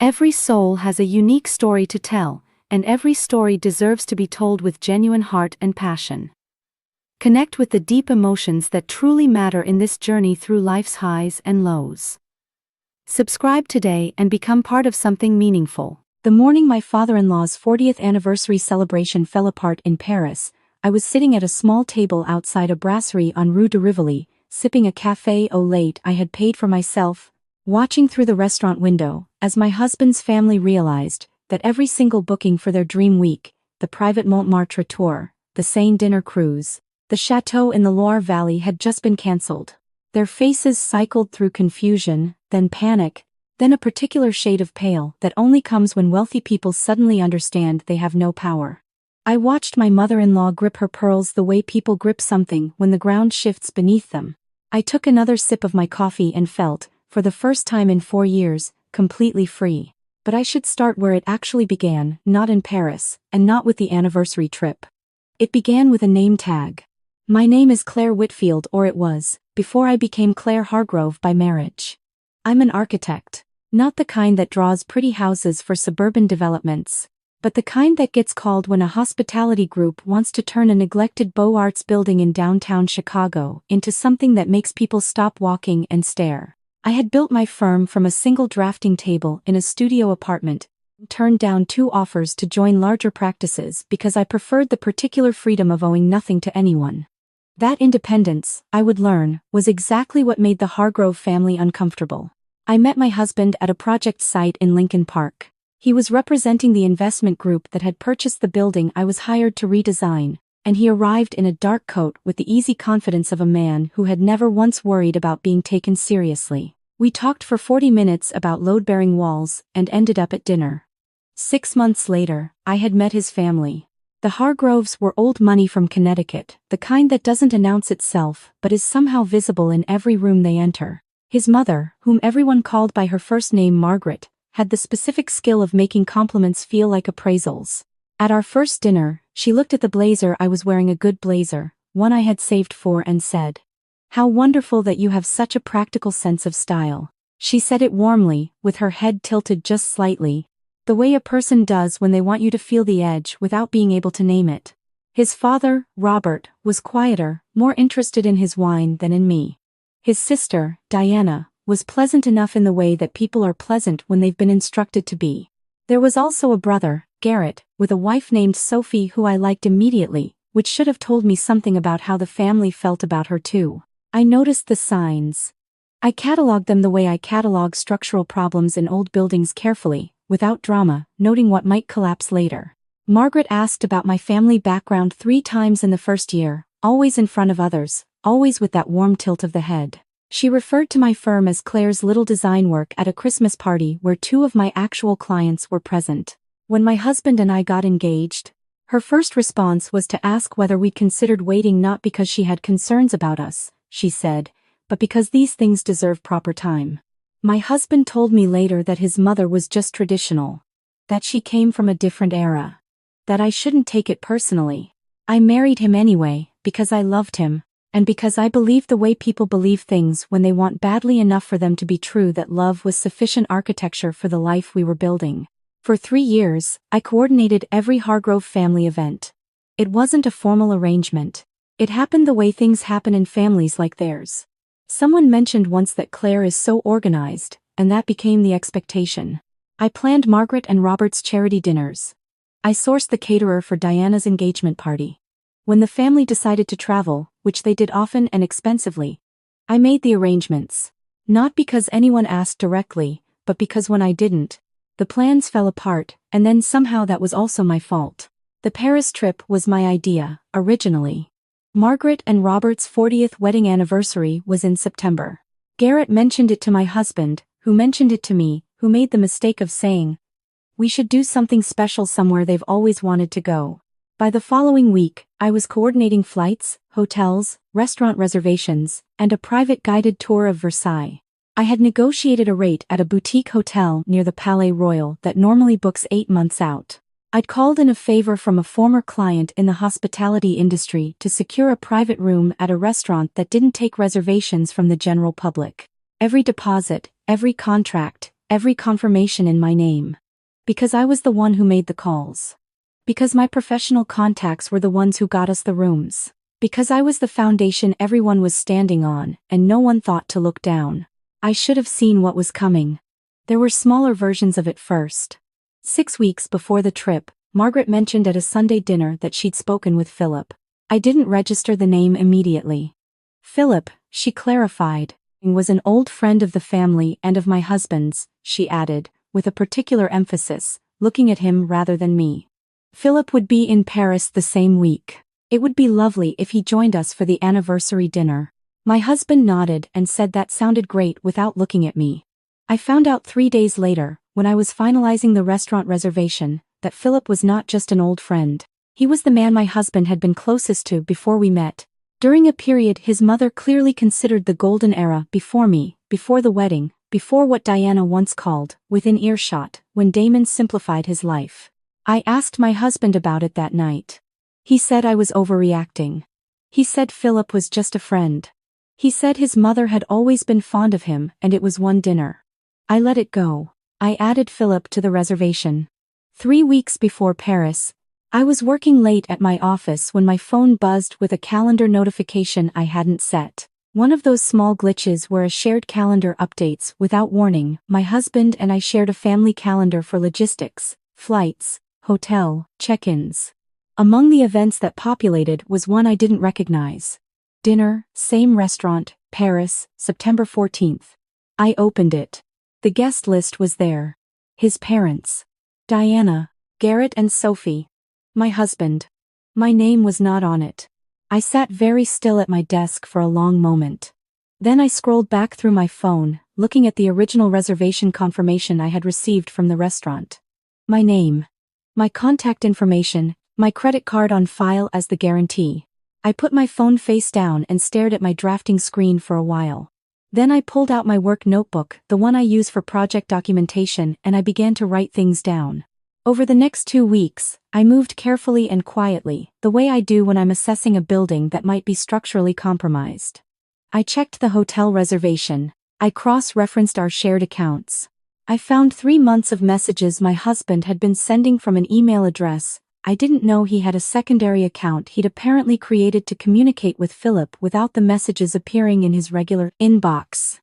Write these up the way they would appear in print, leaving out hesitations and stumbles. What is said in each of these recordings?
Every soul has a unique story to tell, and every story deserves to be told with genuine heart and passion. Connect with the deep emotions that truly matter in this journey through life's highs and lows. Subscribe today and become part of something meaningful. The morning my father-in-law's 40th anniversary celebration fell apart in Paris, I was sitting at a small table outside a brasserie on Rue de Rivoli, sipping a café au lait I had paid for myself, watching through the restaurant window, as my husband's family realized that every single booking for their dream week, the private Montmartre tour, the Seine dinner cruise, the château in the Loire Valley had just been cancelled. Their faces cycled through confusion, then panic, then a particular shade of pale that only comes when wealthy people suddenly understand they have no power. I watched my mother-in-law grip her pearls the way people grip something when the ground shifts beneath them. I took another sip of my coffee and felt, for the first time in 4 years, completely free. But I should start where it actually began, not in Paris, and not with the anniversary trip. It began with a name tag. My name is Claire Whitfield, or it was, before I became Claire Hargrove by marriage. I'm an architect. Not the kind that draws pretty houses for suburban developments, but the kind that gets called when a hospitality group wants to turn a neglected Beaux Arts building in downtown Chicago into something that makes people stop walking and stare. I had built my firm from a single drafting table in a studio apartment, turned down 2 offers to join larger practices because I preferred the particular freedom of owing nothing to anyone. That independence, I would learn, was exactly what made the Hargrove family uncomfortable. I met my husband at a project site in Lincoln Park. He was representing the investment group that had purchased the building I was hired to redesign, and he arrived in a dark coat with the easy confidence of a man who had never once worried about being taken seriously. We talked for 40 minutes about load-bearing walls and ended up at dinner. 6 months later, I had met his family. The Hargroves were old money from Connecticut, the kind that doesn't announce itself but is somehow visible in every room they enter. His mother, whom everyone called by her first name Margaret, had the specific skill of making compliments feel like appraisals. At our first dinner, she looked at the blazer I was wearing, a good blazer, one I had saved for, and said, "How wonderful that you have such a practical sense of style." She said it warmly, with her head tilted just slightly, the way a person does when they want you to feel the edge without being able to name it. His father, Robert, was quieter, more interested in his wine than in me. His sister, Diana, was pleasant enough in the way that people are pleasant when they've been instructed to be. There was also a brother, Garrett, with a wife named Sophie who I liked immediately, which should have told me something about how the family felt about her too. I noticed the signs. I catalogued them the way I catalog structural problems in old buildings carefully, without drama, noting what might collapse later. Margaret asked about my family background 3 times in the first year, always in front of others, always with that warm tilt of the head. She referred to my firm as Claire's Little Design Work at a Christmas party where 2 of my actual clients were present. When my husband and I got engaged, her first response was to ask whether we'd considered waiting, not because she had concerns about us, she said, but because these things deserve proper time. My husband told me later that his mother was just traditional, that she came from a different era, that I shouldn't take it personally. I married him anyway, because I loved him, and because I believed the way people believe things when they want badly enough for them to be true, that love was sufficient architecture for the life we were building. For 3 years, I coordinated every Hargrove family event. It wasn't a formal arrangement. It happened the way things happen in families like theirs. Someone mentioned once that Claire is so organized, and that became the expectation. I planned Margaret and Robert's charity dinners. I sourced the caterer for Diana's engagement party. When the family decided to travel, which they did often and expensively, I made the arrangements. Not because anyone asked directly, but because when I didn't, the plans fell apart, and then somehow that was also my fault. The Paris trip was my idea, originally. Margaret and Robert's 40th wedding anniversary was in September. Garrett mentioned it to my husband, who mentioned it to me, who made the mistake of saying, "We should do something special somewhere they've always wanted to go." By the following week, I was coordinating flights, hotels, restaurant reservations, and a private guided tour of Versailles. I had negotiated a rate at a boutique hotel near the Palais Royal that normally books 8 months out. I'd called in a favor from a former client in the hospitality industry to secure a private room at a restaurant that didn't take reservations from the general public. Every deposit, every contract, every confirmation in my name. Because I was the one who made the calls. Because my professional contacts were the ones who got us the rooms. Because I was the foundation everyone was standing on, and no one thought to look down. I should have seen what was coming. There were smaller versions of it first. 6 weeks before the trip, Margaret mentioned at a Sunday dinner that she'd spoken with Philip. I didn't register the name immediately. Philip, she clarified, was an old friend of the family and of my husband's, she added, with a particular emphasis, looking at him rather than me. Philip would be in Paris the same week. It would be lovely if he joined us for the anniversary dinner. My husband nodded and said that sounded great without looking at me. I found out 3 days later, when I was finalizing the restaurant reservation, that Philip was not just an old friend. He was the man my husband had been closest to before we met. During a period his mother clearly considered the golden era before me, before the wedding, before what Diana once called, within earshot, when Damon simplified his life. I asked my husband about it that night. He said I was overreacting. He said Philip was just a friend. He said his mother had always been fond of him and it was one dinner. I let it go. I added Philip to the reservation. 3 weeks before Paris, I was working late at my office when my phone buzzed with a calendar notification I hadn't set. One of those small glitches where a shared calendar updates without warning. My husband and I shared a family calendar for logistics, flights, hotel, check-ins. Among the events that populated was one I didn't recognize. Dinner, same restaurant, Paris, September 14th. I opened it. The guest list was there. His parents. Diana, Garrett and Sophie. My husband. My name was not on it. I sat very still at my desk for a long moment. Then I scrolled back through my phone, looking at the original reservation confirmation I had received from the restaurant. My name. My contact information, my credit card on file as the guarantee. I put my phone face down and stared at my drafting screen for a while. Then I pulled out my work notebook, the one I use for project documentation, and I began to write things down. Over the next 2 weeks, I moved carefully and quietly, the way I do when I'm assessing a building that might be structurally compromised. I checked the hotel reservation. I cross-referenced our shared accounts. I found 3 months of messages my husband had been sending from an email address. I didn't know he had a secondary account he'd apparently created to communicate with Philip without the messages appearing in his regular inbox.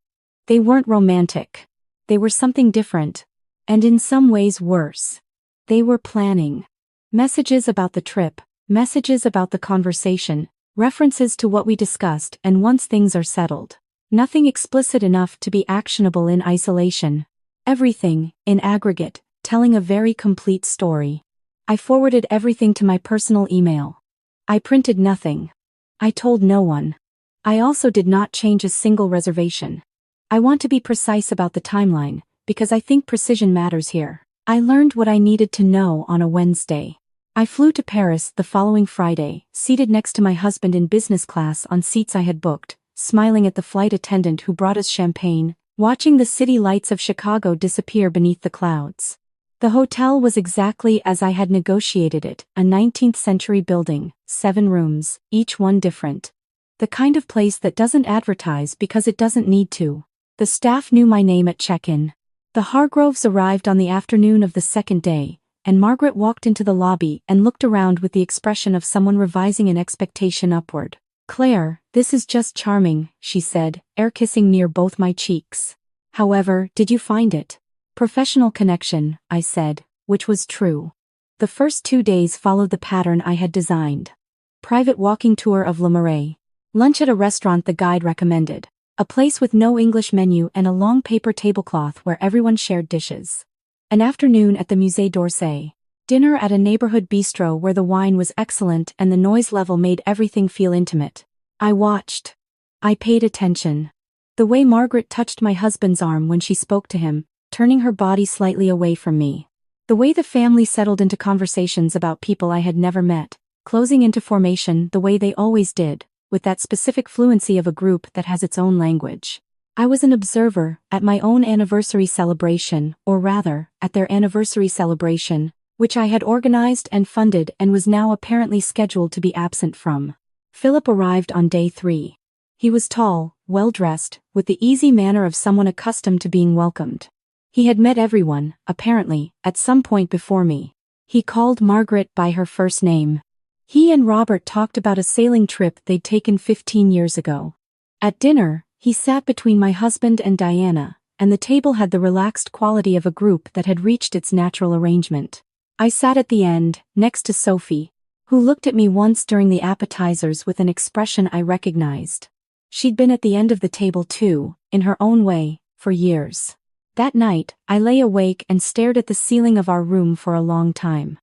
They weren't romantic. They were something different. And in some ways worse. They were planning. Messages about the trip, messages about the conversation, references to what we discussed and once things are settled. Nothing explicit enough to be actionable in isolation. Everything, in aggregate, telling a very complete story. I forwarded everything to my personal email. I printed nothing. I told no one. I also did not change a single reservation. I want to be precise about the timeline, because I think precision matters here. I learned what I needed to know on a Wednesday. I flew to Paris the following Friday, seated next to my husband in business class on seats I had booked, smiling at the flight attendant who brought us champagne, watching the city lights of Chicago disappear beneath the clouds. The hotel was exactly as I had negotiated it, a 19th century building, 7 rooms, each one different. The kind of place that doesn't advertise because it doesn't need to. The staff knew my name at check-in. The Hargroves arrived on the afternoon of the second day, and Margaret walked into the lobby and looked around with the expression of someone revising an expectation upward. "Claire, this is just charming," she said, air-kissing near both my cheeks. "However, did you find it?" "Professional connection," I said, which was true. The first 2 days followed the pattern I had designed. Private walking tour of Le Marais. Lunch at a restaurant the guide recommended. A place with no English menu and a long paper tablecloth where everyone shared dishes. An afternoon at the Musée d'Orsay. Dinner at a neighborhood bistro where the wine was excellent and the noise level made everything feel intimate. I watched. I paid attention. The way Margaret touched my husband's arm when she spoke to him, turning her body slightly away from me. The way the family settled into conversations about people I had never met, closing into formation the way they always did, with that specific fluency of a group that has its own language. I was an observer at my own anniversary celebration, or rather, at their anniversary celebration, which I had organized and funded and was now apparently scheduled to be absent from. Philip arrived on day 3. He was tall, well-dressed, with the easy manner of someone accustomed to being welcomed. He had met everyone, apparently, at some point before me. He called Margaret by her first name. He and Robert talked about a sailing trip they'd taken 15 years ago. At dinner, he sat between my husband and Diana, and the table had the relaxed quality of a group that had reached its natural arrangement. I sat at the end, next to Sophie, who looked at me once during the appetizers with an expression I recognized. She'd been at the end of the table too, in her own way, for years. That night, I lay awake and stared at the ceiling of our room for a long time.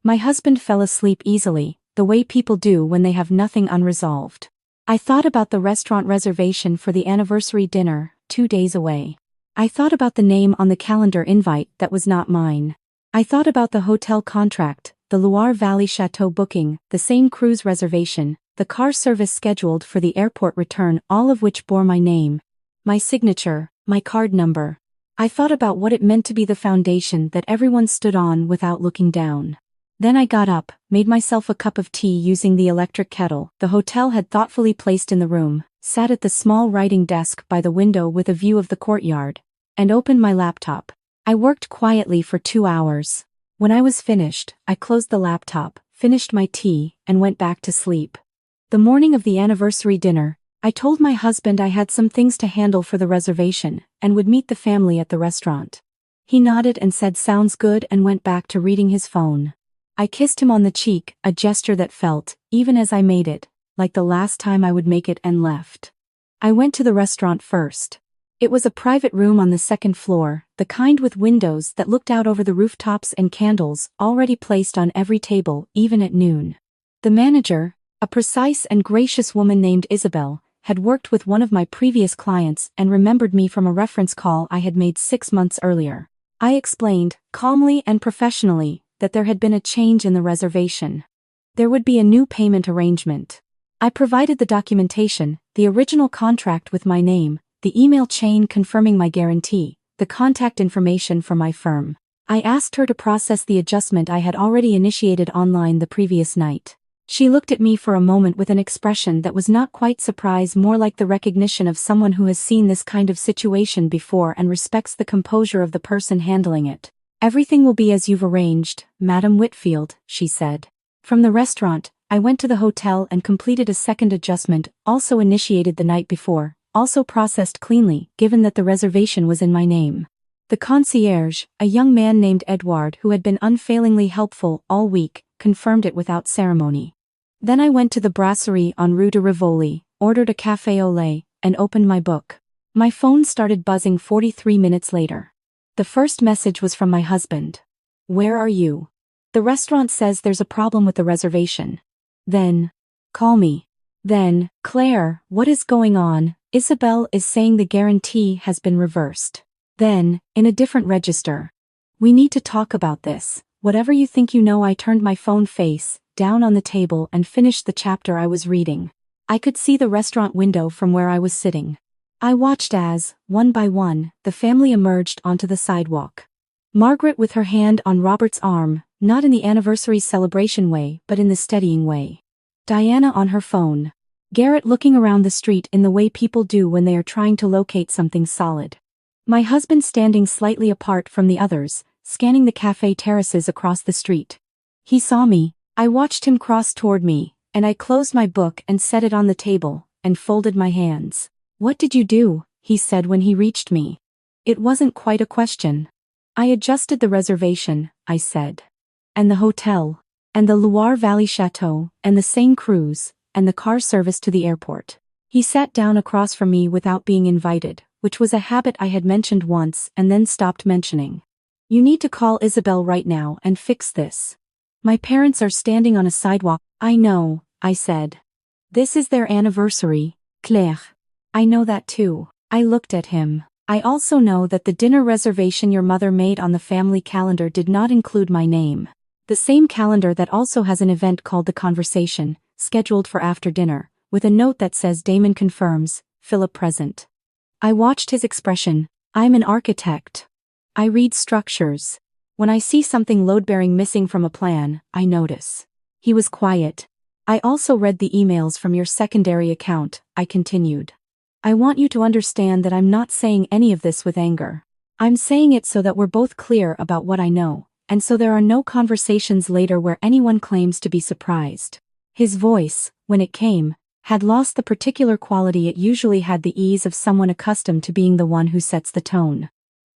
My husband fell asleep easily, the way people do when they have nothing unresolved. I thought about the restaurant reservation for the anniversary dinner, 2 days away. I thought about the name on the calendar invite that was not mine. I thought about the hotel contract, the Loire Valley château booking, the same cruise reservation, the car service scheduled for the airport return, all of which bore my name, my signature, my card number. I thought about what it meant to be the foundation that everyone stood on without looking down. Then I got up, made myself a cup of tea using the electric kettle the hotel had thoughtfully placed in the room, sat at the small writing desk by the window with a view of the courtyard, and opened my laptop. I worked quietly for 2 hours. When I was finished, I closed the laptop, finished my tea, and went back to sleep. The morning of the anniversary dinner, I told my husband I had some things to handle for the reservation, and would meet the family at the restaurant. He nodded and said sounds good and went back to reading his phone. I kissed him on the cheek, a gesture that felt, even as I made it, like the last time I would make it, and left. I went to the restaurant first. It was a private room on the second floor, the kind with windows that looked out over the rooftops and candles already placed on every table, even at noon. The manager, a precise and gracious woman named Isabel, had worked with one of my previous clients and remembered me from a reference call I had made 6 months earlier. I explained, calmly and professionally, that there had been a change in the reservation. There would be a new payment arrangement. I provided the documentation, the original contract with my name, the email chain confirming my guarantee, the contact information for my firm. I asked her to process the adjustment I had already initiated online the previous night. She looked at me for a moment with an expression that was not quite surprise, more like the recognition of someone who has seen this kind of situation before and respects the composure of the person handling it. "Everything will be as you've arranged, Madam Whitfield," she said. From the restaurant, I went to the hotel and completed a second adjustment, also initiated the night before, also processed cleanly, given that the reservation was in my name. The concierge, a young man named Edouard who had been unfailingly helpful all week, confirmed it without ceremony. Then I went to the brasserie on Rue de Rivoli, ordered a café au lait, and opened my book. My phone started buzzing 43 minutes later. The first message was from my husband. "Where are you? The restaurant says there's a problem with the reservation." Then, "Call me." Then, "Claire, what is going on? Isabel is saying the guarantee has been reversed." Then, in a different register, "We need to talk about this. Whatever you think you know." I turned my phone face down on the table and finished the chapter I was reading. I could see the restaurant window from where I was sitting. I watched as, one by one, the family emerged onto the sidewalk. Margaret with her hand on Robert's arm, not in the anniversary celebration way but in the steadying way. Diana on her phone. Garrett looking around the street in the way people do when they are trying to locate something solid. My husband standing slightly apart from the others, scanning the cafe terraces across the street. He saw me. I watched him cross toward me, and I closed my book and set it on the table, and folded my hands. "What did you do?" he said when he reached me. It wasn't quite a question. "I adjusted the reservation," I said. "And the hotel, and the Loire Valley Château, and the Seine cruise, and the car service to the airport." He sat down across from me without being invited, which was a habit I had mentioned once and then stopped mentioning. "You need to call Isabel right now and fix this. My parents are standing on a sidewalk." "I know," I said. "This is their anniversary, Claire." "I know that too." I looked at him. "I also know that the dinner reservation your mother made on the family calendar did not include my name. The same calendar that also has an event called The Conversation, scheduled for after dinner, with a note that says Damon confirms, Philip present." I watched his expression. "I'm an architect. I read structures. When I see something load-bearing missing from a plan, I notice." He was quiet. "I also read the emails from your secondary account," I continued. "I want you to understand that I'm not saying any of this with anger. I'm saying it so that we're both clear about what I know, and so there are no conversations later where anyone claims to be surprised. His voice, when it came, had lost the particular quality it usually had, the ease of someone accustomed to being the one who sets the tone.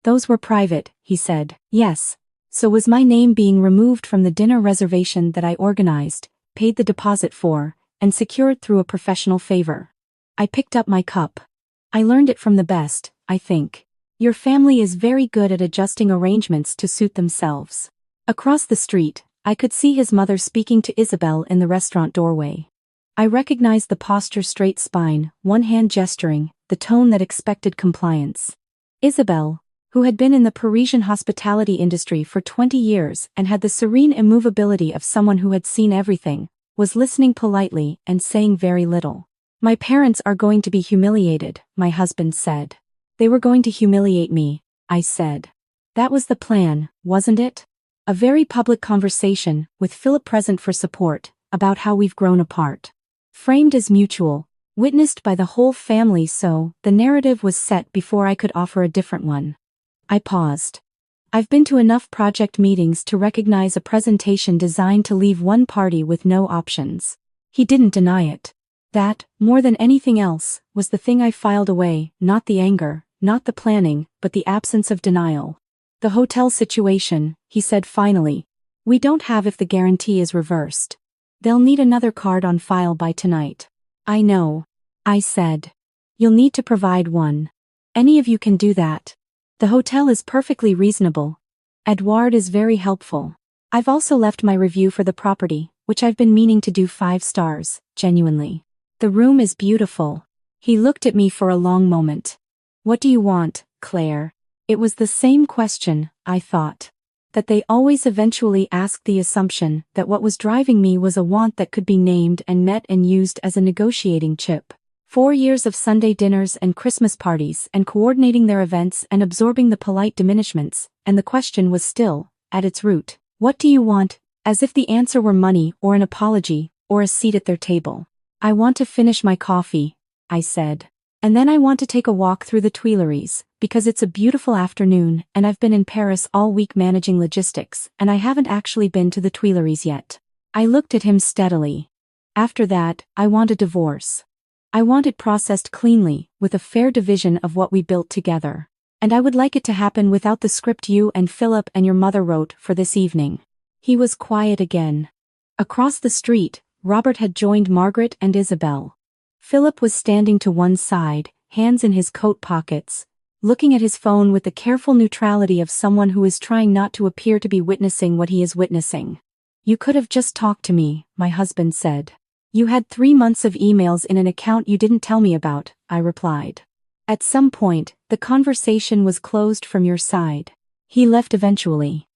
Those were private, he said. Yes. So was my name being removed from the dinner reservation that I organized, paid the deposit for, and secured through a professional favor. I picked up my cup. I learned it from the best, I think. Your family is very good at adjusting arrangements to suit themselves. Across the street, I could see his mother speaking to Isabel in the restaurant doorway. I recognized the posture, straight spine, one hand gesturing, the tone that expected compliance. Isabel, who had been in the Parisian hospitality industry for 20 years and had the serene immovability of someone who had seen everything, was listening politely and saying very little. My parents are going to be humiliated, my husband said. They were going to humiliate me, I said. That was the plan, wasn't it? A very public conversation, with Philip present for support, about how we've grown apart. Framed as mutual, witnessed by the whole family, so the narrative was set before I could offer a different one. I paused. I've been to enough project meetings to recognize a presentation designed to leave one party with no options. He didn't deny it. That, more than anything else, was the thing I filed away, not the anger, not the planning, but the absence of denial. The hotel situation, he said finally. We don't have if the guarantee is reversed. They'll need another card on file by tonight. I know. I said. You'll need to provide one. Any of you can do that. The hotel is perfectly reasonable. Edouard is very helpful. I've also left my review for the property, which I've been meaning to do 5 stars, genuinely. The room is beautiful. He looked at me for a long moment. What do you want, Claire? It was the same question, I thought. That they always eventually asked, the assumption that what was driving me was a want that could be named and met and used as a negotiating chip. 4 years of Sunday dinners and Christmas parties and coordinating their events and absorbing the polite diminishments, and the question was still, at its root, what do you want, as if the answer were money or an apology, or a seat at their table. I want to finish my coffee, I said. And then I want to take a walk through the Tuileries, because it's a beautiful afternoon and I've been in Paris all week managing logistics and I haven't actually been to the Tuileries yet. I looked at him steadily. After that, I want a divorce. I want it processed cleanly, with a fair division of what we built together. And I would like it to happen without the script you and Philip and your mother wrote for this evening. He was quiet again. Across the street, Robert had joined Margaret and Isabel. Philip was standing to one side, hands in his coat pockets, looking at his phone with the careful neutrality of someone who is trying not to appear to be witnessing what he is witnessing. You could have just talked to me, my husband said. You had 3 months of emails in an account you didn't tell me about, I replied. At some point, the conversation was closed from your side. He left eventually.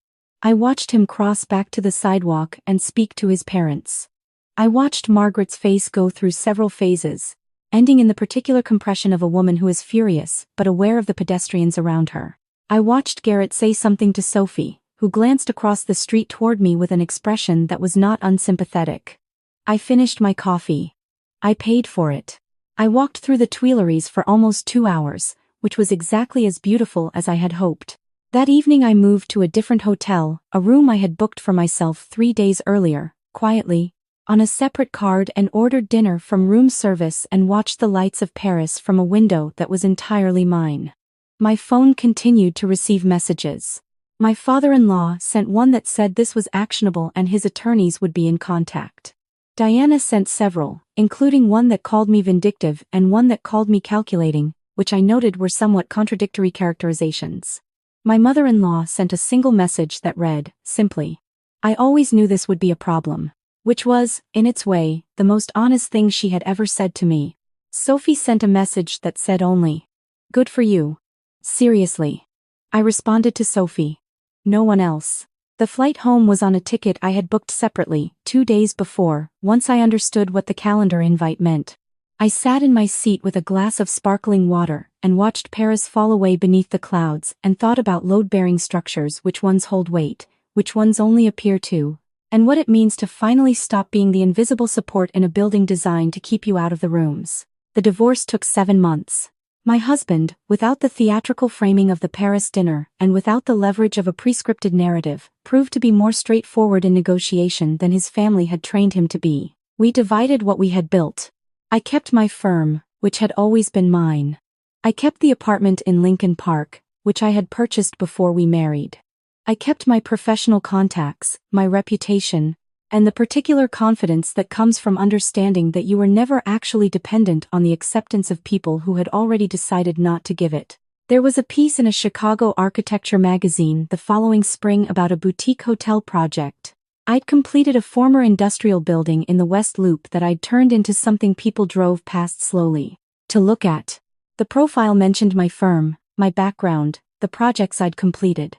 I watched him cross back to the sidewalk and speak to his parents. I watched Margaret's face go through several phases, ending in the particular compression of a woman who is furious but aware of the pedestrians around her. I watched Garrett say something to Sophie, who glanced across the street toward me with an expression that was not unsympathetic. I finished my coffee. I paid for it. I walked through the Tuileries for almost 2 hours, which was exactly as beautiful as I had hoped. That evening I moved to a different hotel, a room I had booked for myself 3 days earlier, quietly, on a separate card, and ordered dinner from room service and watched the lights of Paris from a window that was entirely mine. My phone continued to receive messages. My father-in-law sent one that said this was actionable and his attorneys would be in contact. Diana sent several, including one that called me vindictive and one that called me calculating, which I noted were somewhat contradictory characterizations. My mother-in-law sent a single message that read, simply, I always knew this would be a problem. Which was, in its way, the most honest thing she had ever said to me. Sophie sent a message that said only, good for you. Seriously. I responded to Sophie. No one else. The flight home was on a ticket I had booked separately, 2 days before, once I understood what the calendar invite meant. I sat in my seat with a glass of sparkling water and watched Paris fall away beneath the clouds and thought about load-bearing structures, which ones hold weight, which ones only appear to, and what it means to finally stop being the invisible support in a building designed to keep you out of the rooms. The divorce took 7 months. My husband, without the theatrical framing of the Paris dinner and without the leverage of a prescripted narrative, proved to be more straightforward in negotiation than his family had trained him to be. We divided what we had built. I kept my firm, which had always been mine. I kept the apartment in Lincoln Park, which I had purchased before we married. I kept my professional contacts, my reputation, and the particular confidence that comes from understanding that you were never actually dependent on the acceptance of people who had already decided not to give it. There was a piece in a Chicago architecture magazine the following spring about a boutique hotel project. I'd completed a former industrial building in the West Loop that I'd turned into something people drove past slowly to look at. The profile mentioned my firm, my background, the projects I'd completed.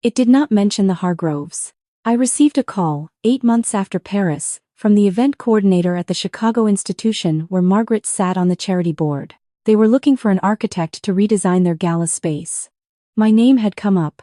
It did not mention the Hargroves. I received a call, 8 months after Paris, from the event coordinator at the Chicago institution where Margaret sat on the charity board. They were looking for an architect to redesign their gala space. My name had come up.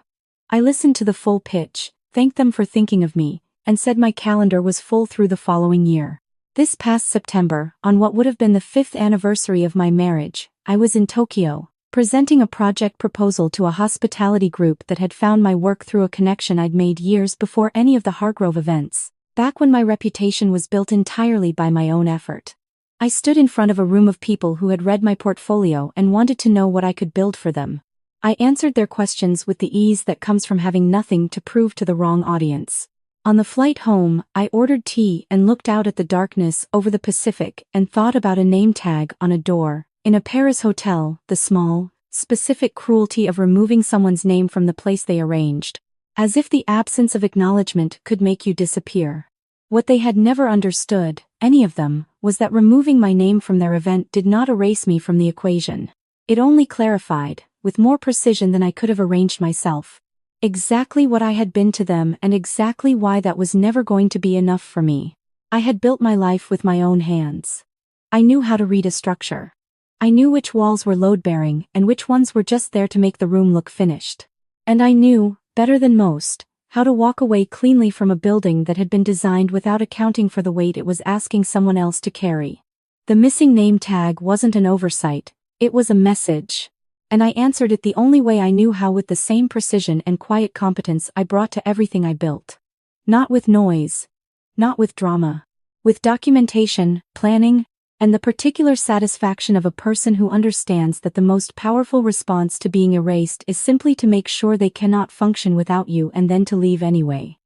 I listened to the full pitch, thanked them for thinking of me, and said my calendar was full through the following year. This past September, on what would have been the 5th anniversary of my marriage, I was in Tokyo, presenting a project proposal to a hospitality group that had found my work through a connection I'd made years before any of the Hargrove events, back when my reputation was built entirely by my own effort. I stood in front of a room of people who had read my portfolio and wanted to know what I could build for them. I answered their questions with the ease that comes from having nothing to prove to the wrong audience. On the flight home, I ordered tea and looked out at the darkness over the Pacific and thought about a name tag on a door. In a Paris hotel, the small, specific cruelty of removing someone's name from the place they arranged. As if the absence of acknowledgement could make you disappear. What they had never understood, any of them, was that removing my name from their event did not erase me from the equation. It only clarified, with more precision than I could have arranged myself, exactly what I had been to them and exactly why that was never going to be enough for me. I had built my life with my own hands. I knew how to read a structure. I knew which walls were load-bearing and which ones were just there to make the room look finished. And I knew, better than most, how to walk away cleanly from a building that had been designed without accounting for the weight it was asking someone else to carry. The missing name tag wasn't an oversight, it was a message. And I answered it the only way I knew how, with the same precision and quiet competence I brought to everything I built. Not with noise. Not with drama. With documentation, planning, and the particular satisfaction of a person who understands that the most powerful response to being erased is simply to make sure they cannot function without you and then to leave anyway.